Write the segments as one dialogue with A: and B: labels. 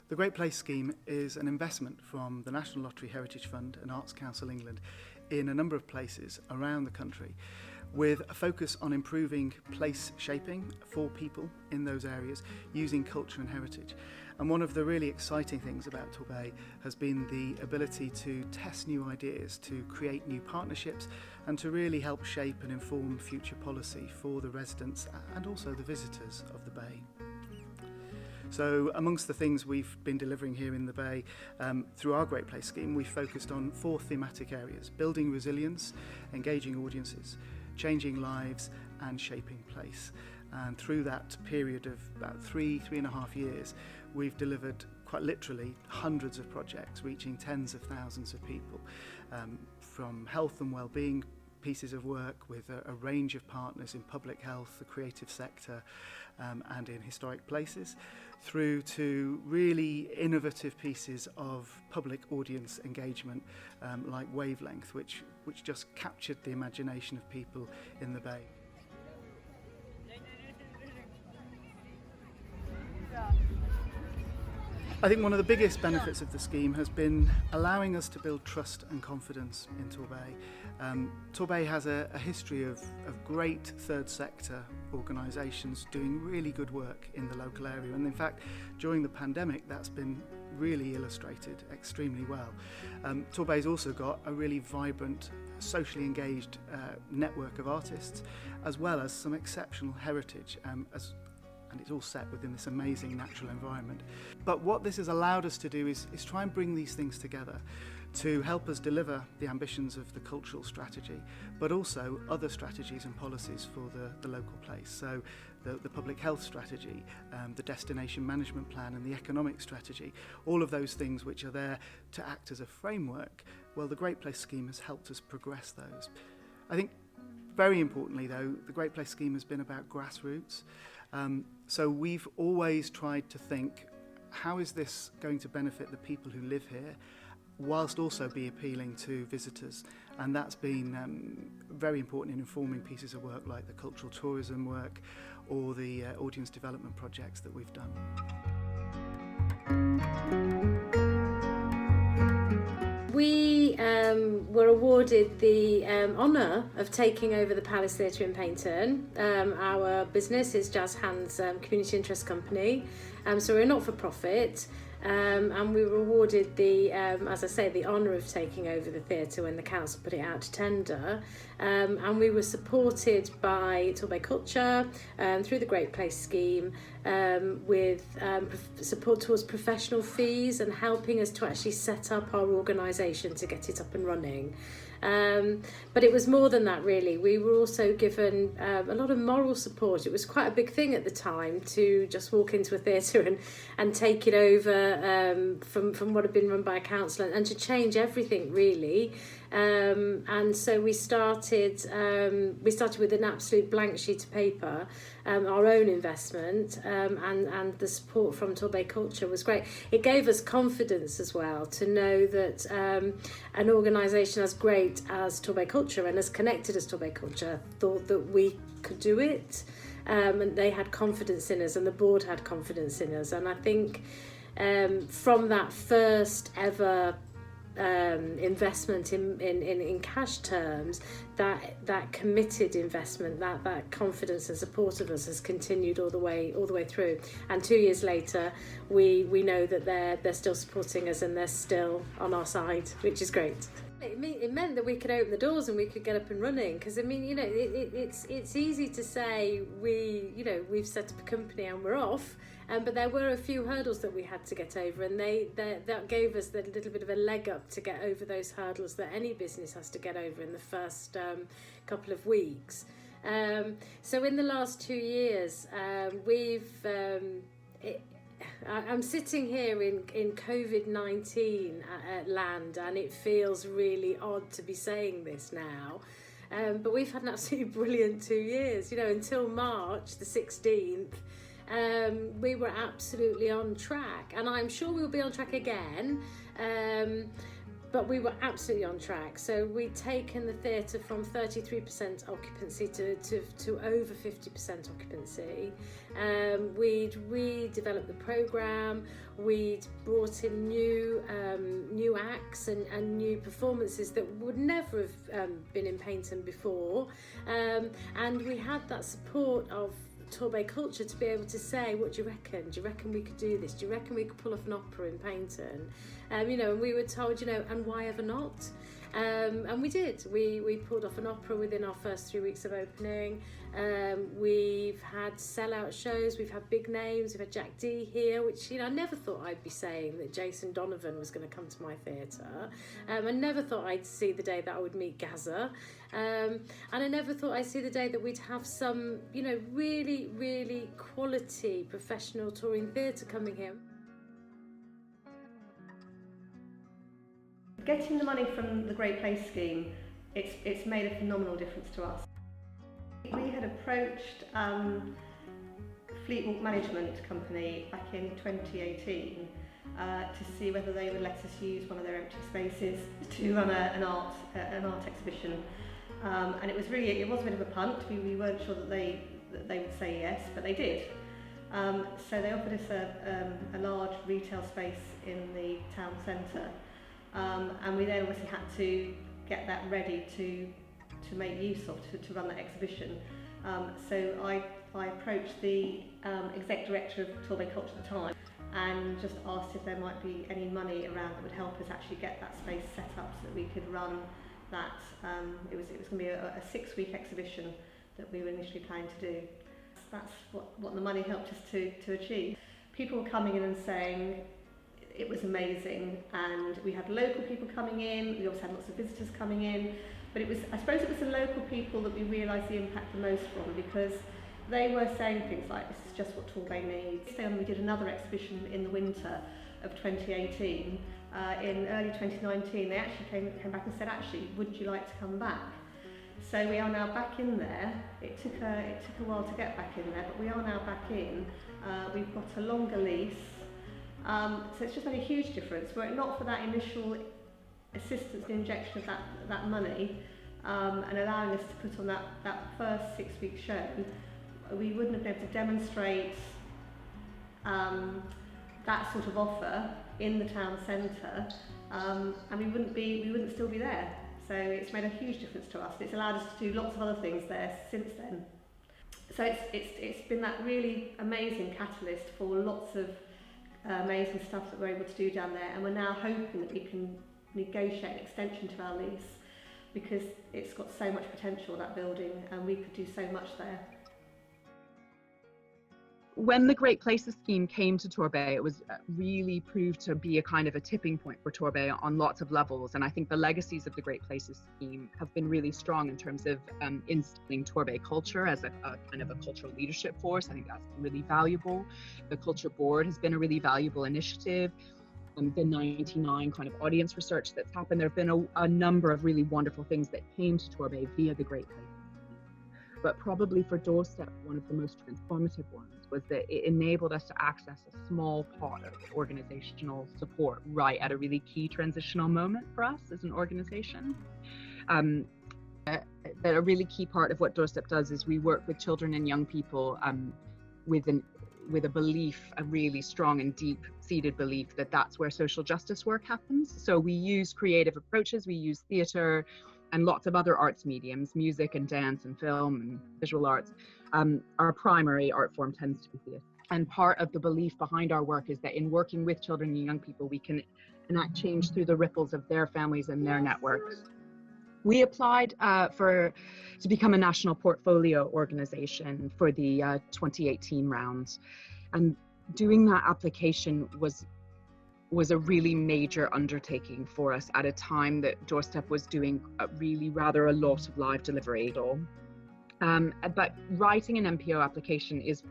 A: The Great Place Scheme is an investment from the National Lottery Heritage Fund and Arts Council England in a number of places around the country, with a focus on improving place shaping for people in those areas using culture and heritage. And one of the really exciting things about Torbay has been the ability to test new ideas, to create new partnerships, and to really help shape and inform future policy for the residents and also the visitors of the Bay. So amongst the things we've been delivering here in the Bay through our Great Place scheme, we've focused on 4 thematic areas: building resilience, engaging audiences, changing lives and shaping place. And through that period of about 3.5 years, we've delivered quite literally hundreds of projects reaching tens of thousands of people, from health and well-being pieces of work with a range of partners in public health, the creative sector, and in historic places, through to really innovative pieces of public audience engagement like Wavelength, which just captured the imagination of people in the Bay. I think one of the biggest benefits of the scheme has been allowing us to build trust and confidence in Torbay. Torbay has a history of great third sector organisations doing really good work in the local area, and in fact during the pandemic that's been really illustrated extremely well. Torbay's also got a really vibrant, socially engaged network of artists, as well as some exceptional heritage, and it's all set within this amazing natural environment. But what this has allowed us to do is try and bring these things together to help us deliver the ambitions of the cultural strategy, but also other strategies and policies for the local place. So the public health strategy, the destination management plan and the economic strategy, all of those things which are there to act as a framework, well, the Great Place scheme has helped us progress those. I think very importantly though, the Great Place scheme has been about grassroots. So we've always tried to think, how is this going to benefit the people who live here, whilst also be appealing to visitors? And that's been very important in informing pieces of work like the cultural tourism work or the audience development projects that we've done.
B: We were awarded the honour of taking over the Palace Theatre in Paignton. Our business is Jazz Hands Community Interest Company, so we're a not-for-profit, and we were awarded the, as I say, the honour of taking over the theatre when the council put it out to tender, and we were supported by Torbay Culture through the Great Place scheme with support towards professional fees and helping us to actually set up our organisation to get it up and running. But it was more than that really. We were also given a lot of moral support. It was quite a big thing at the time to just walk into a theatre and take it over from what had been run by a council and to change everything really. And so we started with an absolute blank sheet of paper, our own investment, and the support from Torbay Culture was great. It gave us confidence as well to know that an organisation as great as Torbay Culture and as connected as Torbay Culture thought that we could do it, and they had confidence in us and the board had confidence in us. And I think from that first ever investment in cash terms, that committed investment, that confidence and support of us has continued all the way through. And 2 years later, we know that they're still supporting us and they're still on our side, which is great. It meant that we could open the doors and we could get up and running, because I mean, you know, it's easy to say we've set up a company and we're off. But there were a few hurdles that we had to get over, and that gave us the little bit of a leg up to get over those hurdles that any business has to get over in the first couple of weeks. So in the last 2 years, I'm sitting here in COVID-19 land, and it feels really odd to be saying this now. But we've had an absolutely brilliant 2 years. You know, until March the 16th. We were absolutely on track, and I'm sure we'll be on track again, but we were absolutely on track. So we'd taken the theatre from 33% occupancy to over 50% occupancy. We'd redeveloped the programme, we'd brought in new acts and new performances that would never have been in Paignton before. And we had that support of Torbay Culture to be able to say, what do you reckon? Do you reckon we could do this? Do you reckon we could pull off an opera in Paignton? And we were told, and why ever not? And we did. We pulled off an opera within our first 3 weeks of opening. We've had sellout shows, we've had big names, we've had Jack D here, which, I never thought I'd be saying that Jason Donovan was going to come to my theatre. I never thought I'd see the day that I would meet Gaza. And I never thought I'd see the day that we'd have some, really, really quality professional touring theatre coming here.
C: Getting the money from the Great Place scheme, it's made a phenomenal difference to us. We had approached Fleetwalk Management Company back in 2018 to see whether they would let us use one of their empty spaces to run an art exhibition. And it was a bit of a punt. We weren't sure that they would say yes, but they did. So they offered us a large retail space in the town centre. And we then obviously had to get that ready to make use of, to run that exhibition. So I approached the exec director of Torbay Culture at the time and just asked if there might be any money around that would help us actually get that space set up so that we could run that. It was going to be a 6-week exhibition that we were initially planning to do. That's what the money helped us to achieve. People were coming in and saying it was amazing, and we had local people coming in, we also had lots of visitors coming in, but I suppose it was the local people that we realised the impact the most from, because they were saying things like, this is just what Torbay needs. Then we did another exhibition in the winter of 2018. In early 2019 they actually came back and said, actually, would you like to come back? So we are now back in there. It took a while to get back in there, but we are now back in. We've got a longer lease. So it's just made a huge difference. Were it not for that initial assistance and injection of that money and allowing us to put on that first 6-week show, we wouldn't have been able to demonstrate that sort of offer in the town centre, and we wouldn't still be there. So it's made a huge difference to us. It's allowed us to do lots of other things there since then. So it's been that really amazing catalyst for lots of amazing stuff that we're able to do down there, and we're now hoping that we can negotiate an extension to our lease, because it's got so much potential, that building, and we could do so much there.
D: When the Great Places scheme came to Torbay, it was really proved to be a kind of a tipping point for Torbay on lots of levels. And I think the legacies of the Great Places scheme have been really strong in terms of instilling Torbay culture as a kind of a cultural leadership force. I think that's been really valuable. The Culture Board has been a really valuable initiative. The 99 kind of audience research that's happened. There have been a number of really wonderful things that came to Torbay via the Great Places. But probably for Doorstep, one of the most transformative ones was that it enabled us to access a small pot of organizational support right at a really key transitional moment for us as an organization. That a really key part of what Doorstep does is we work with children and young people with a belief, a really strong and deep-seated belief that that's where social justice work happens. So we use creative approaches, we use theatre, and lots of other arts mediums, music and dance and film and visual arts. Our primary art form tends to be theatre. And part of the belief behind our work is that in working with children and young people, we can enact change through the ripples of their families and their networks. We applied to become a national portfolio organisation for the 2018 round. And doing that application was a really major undertaking for us at a time that Doorstep was doing rather a lot of live delivery. But writing an MPO application is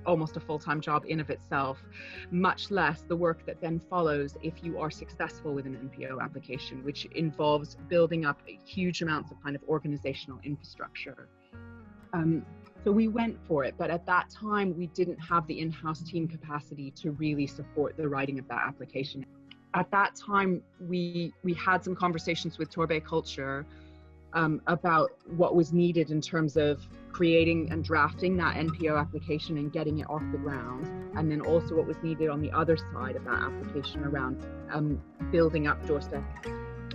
D: almost a full-time job in of itself, much less the work that then follows if you are successful with an MPO application, which involves building up huge amounts of kind of organizational infrastructure. So we went for it, but at that time we didn't have the in-house team capacity to really support the writing of that application. at that time, we had some conversations with Torbay Culture about what was needed in terms of creating and drafting that NPO application and getting it off the ground, and then also what was needed on the other side of that application around building up doorstep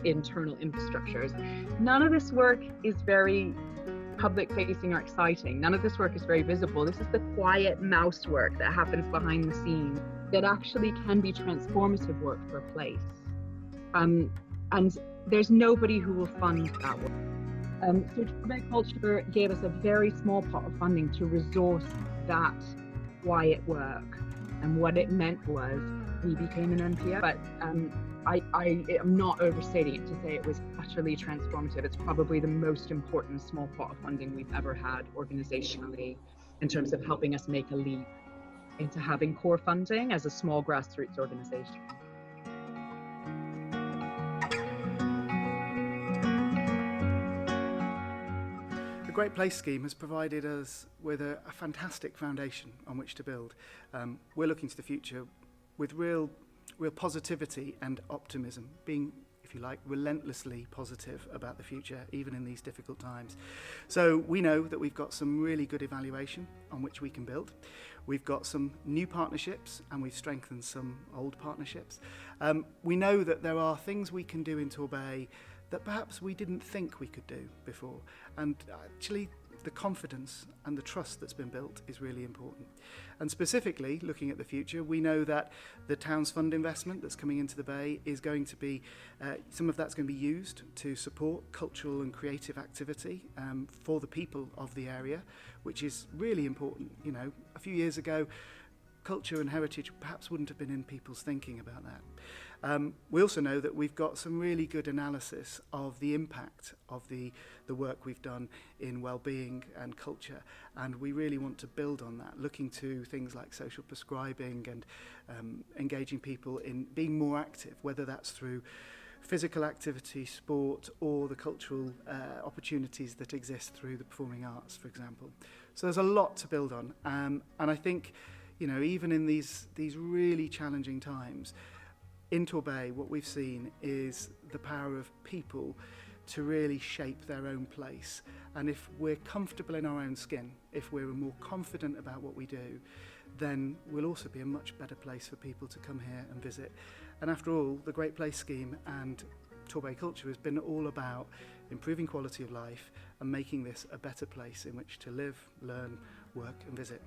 D: internal infrastructures. None of this work is very public facing or exciting. None of this work is very visible. This is the quiet mouse work that happens behind the scenes that actually can be transformative work for a place. And there's nobody who will fund that work. So Torbay Culture gave us a very small pot of funding to resource that quiet work. And what it meant was we became an NPO. But I'm not overstating it to say it was utterly transformative. It's probably the most important small pot of funding we've ever had organizationally in terms of helping us make a leap into having core funding as a small grassroots organization.
A: The Great Place Scheme has provided us with a fantastic foundation on which to build. We're looking to the future with real positivity and optimism, being, if you like, relentlessly positive about the future, even in these difficult times. So we know that we've got some really good evaluation on which we can build. We've got some new partnerships and we've strengthened some old partnerships. We know that there are things we can do in Torbay that perhaps we didn't think we could do before. And actually, the confidence and the trust that's been built is really important. And specifically, looking at the future, we know that the Towns Fund investment that's coming into the Bay is going to be, some of that's going to be used to support cultural and creative activity for the people of the area, which is really important. You know, a few years ago, culture and heritage perhaps wouldn't have been in people's thinking about that. We also know that we've got some really good analysis of the impact of the work we've done in well-being and culture, and we really want to build on that, looking to things like social prescribing and engaging people in being more active, whether that's through physical activity, sport, or the cultural opportunities that exist through the performing arts, for example. So there's a lot to build on, and I think, you know, even in these really challenging times, in Torbay, what we've seen is the power of people to really shape their own place. And if we're comfortable in our own skin, if we're more confident about what we do, then we'll also be a much better place for people to come here and visit. And after all, the Great Place Scheme and Torbay Culture has been all about improving quality of life and making this a better place in which to live, learn, work and visit.